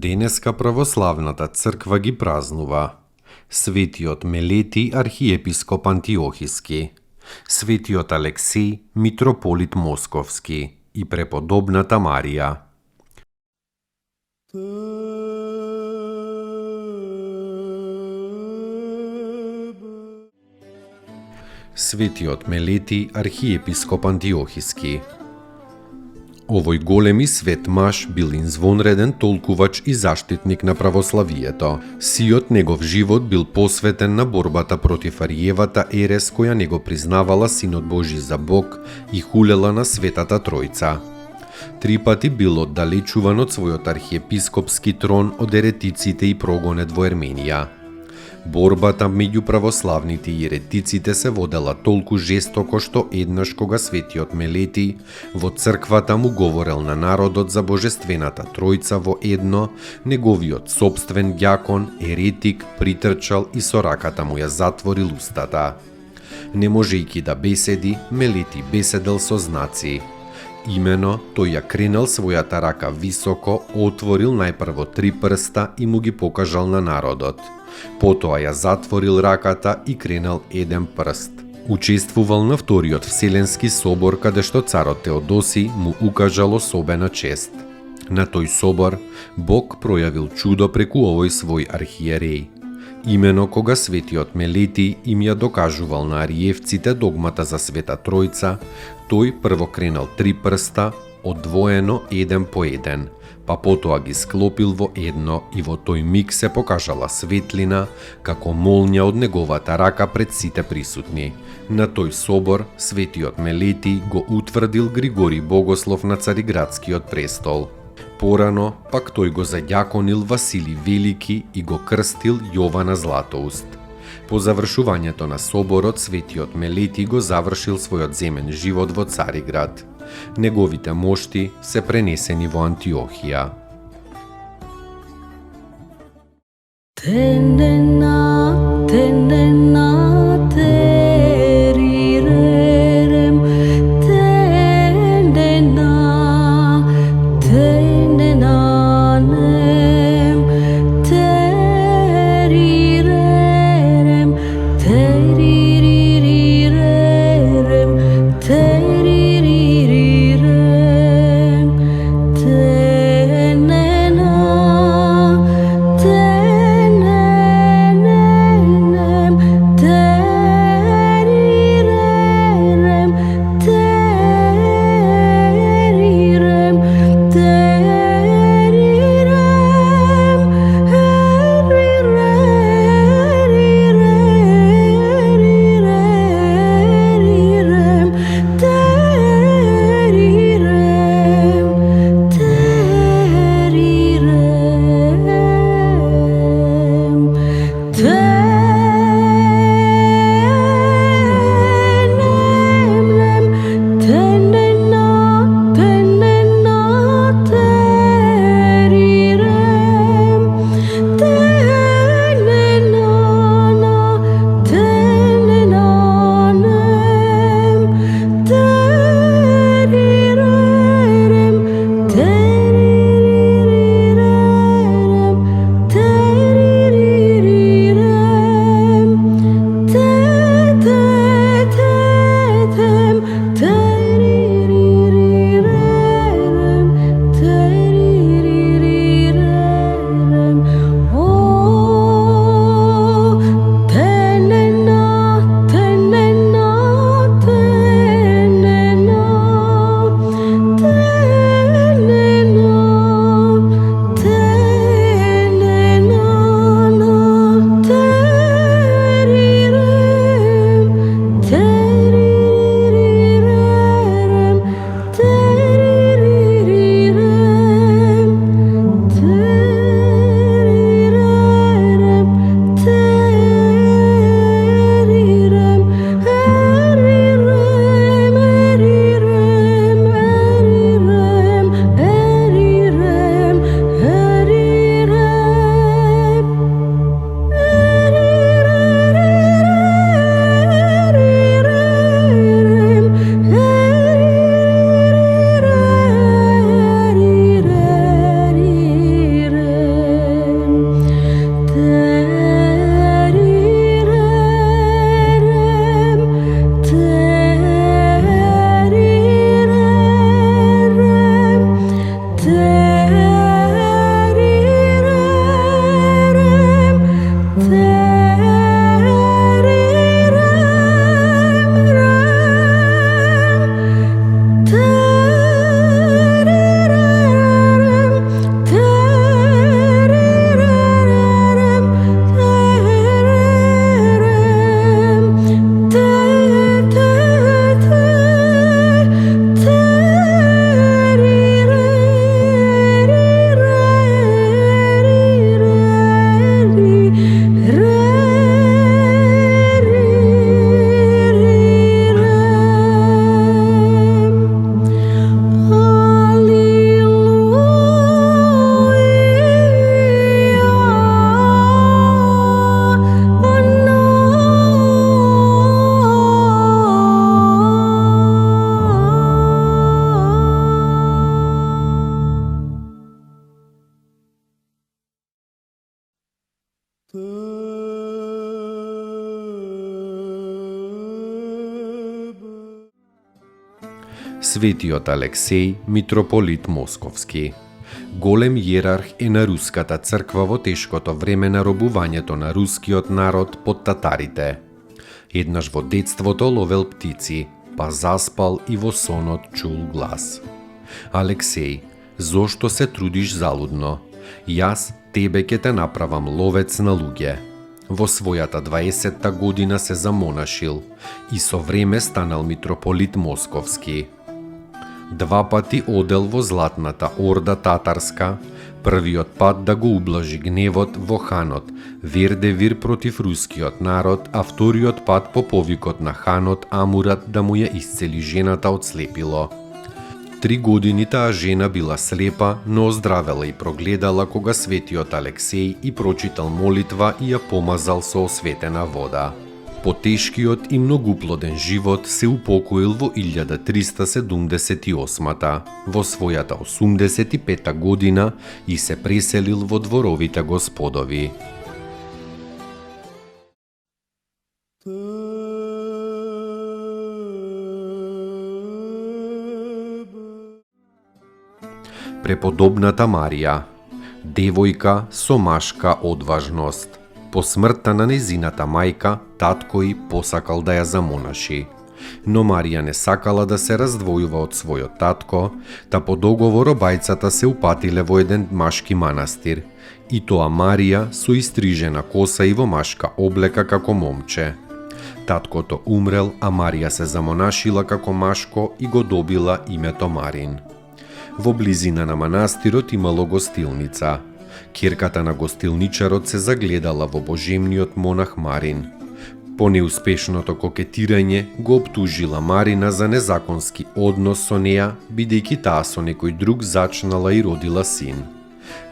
Денеска православната црква ги празнува светиот Мелетий архиепископ Антиохиски, светиот Алексеј митрополит Московски и преподобната Марија. Светиот Мелетий архиепископ Антиохиски. Овој големи свет маж бил извонреден толкувач и заштитник на православието. Сиот негов живот бил посветен на борбата против Ариевата ерес која не го признавала Синот Божи за Бог и хулела на Светата Тројца. 3 пати бил оддалечуван од својот архиепископски трон од еретиците и прогонет во Ерменија. Борбата меѓу православните и еретиците се водела толку жестоко што еднаш кога светиот Мелетий во црквата му говорел на народот за Божествената Тројца во едно, неговиот сопствен ѓакон, еретик, притрчал и со раката му ја затворил устата. Не можејќи да беседи, Мелетий беседел со знаци. Имено, тој ја кренел својата рака високо, отворил најпрво 3 прста и му ги покажал на народот. Потоа ја затворил раката и кренел 1 прст. Учествувал на Вториот Вселенски собор каде што царот Теодосиј му укажал особена чест. На тој собор Бог пројавил чудо преку овој свој архиереј. Имено кога светиот Мелетий им ја докажувал на ариевците догмата за Света Тројца, тој прво кренел 3 прста, одвоено 1 по 1, па потоа ги склопил во едно и во тој миг се покажала светлина како молња од неговата рака пред сите присутни. На тој собор светиот Мелетий го утврдил Григорий Богослов на Цариградскиот престол. Порано пак тој го заѓаконил Василий Велики и го крстил Јована Златоуст. По завршувањето на соборот, светиот Мелетий го завршил својот земен живот во Цариград. Неговите мошти се пренесени во Антиохија. Светиот Алексеј, митрополит Московски. Голем иерарх е на Руската црква во тешкото време на робувањето на рускиот народ под татарите. Еднаш во детството ловел птици, па заспал и во сонот чул глас. Алексеј, зошто се трудиш залудно? Јас тебе ќе те направам ловец на луѓе. Во својата 20-та година се замонашил и со време станал митрополит Московски. Два пати одел во Златната орда татарска, првиот пат да го ублажи гневот во ханот Вердевир против рускиот народ, а вториот пат по повикот на ханот Амурат да му ја исцели жената од слепило. 3 години таа жена била слепа, но оздравела и прогледала кога светиот Алексеј и прочитал молитва и ја помазал со осветена вода. По тешкиот и многуплоден живот се упокоил во 1378-та, во својата 85-та година и се преселил во дворовите господови. Преподобната Марија, девојка со машка одважност. По смртта на незината мајка, татко ѝ посакал да ја замонаши. Но Марија не сакала да се раздвојува од својот татко, та по договор обајцата се упатиле во еден машки манастир, и тоа Марија со истрижена коса и во машка облека како момче. Таткото умрел, а Марија се замонашила како машко и го добила името Марин. Во близина на манастирот имало гостилница. Ќерката на гостилничарот се загледала во божемниот монах Марин. По неуспешното кокетирање го оптужила Марина за незаконски однос со неа, бидејќи таа со некој друг зачнала и родила син.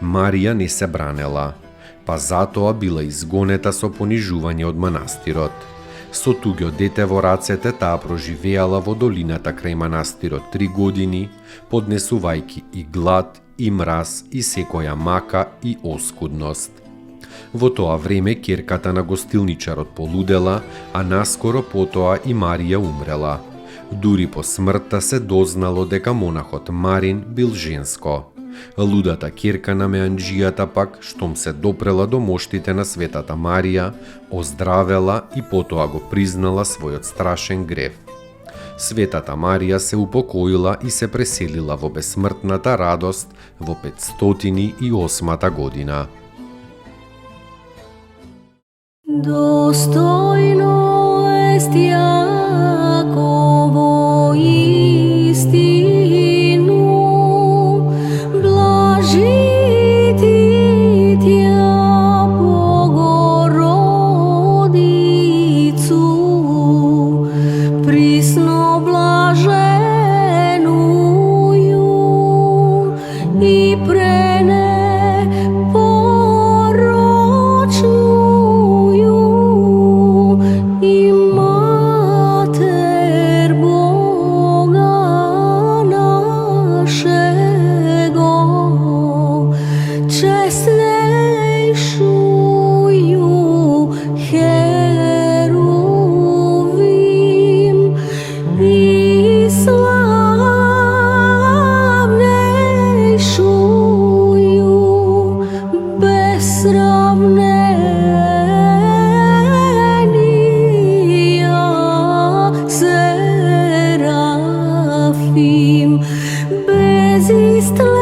Марија не се бранела, па затоа била изгонета со понижување од манастирот. Со туѓо дете во рацете таа проживеала во долината крај манастирот 3 години, поднесувајќи и глад, и мраз, и секоја мака и оскудност. Во тоа време ќерката на гостилничарот полудела, а наскоро потоа и Марија умрела. Дури по смртта се дознало дека монахот Марин бил женско. Лудата ќерка на меанџијата пак, штом се допрела до моштите на светата Марија, оздравела и потоа го признала својот страшен грев. Светата Марија се упокоила и се преселила во бесмртната радост во 508 година. Достойно ест Јаково истину, блажити Тја Богородицу, присно блаженују и пренепорочнују и Матер Бога нашего, честнейшую Херувим и славнейшую без сравнения Серафим, без истления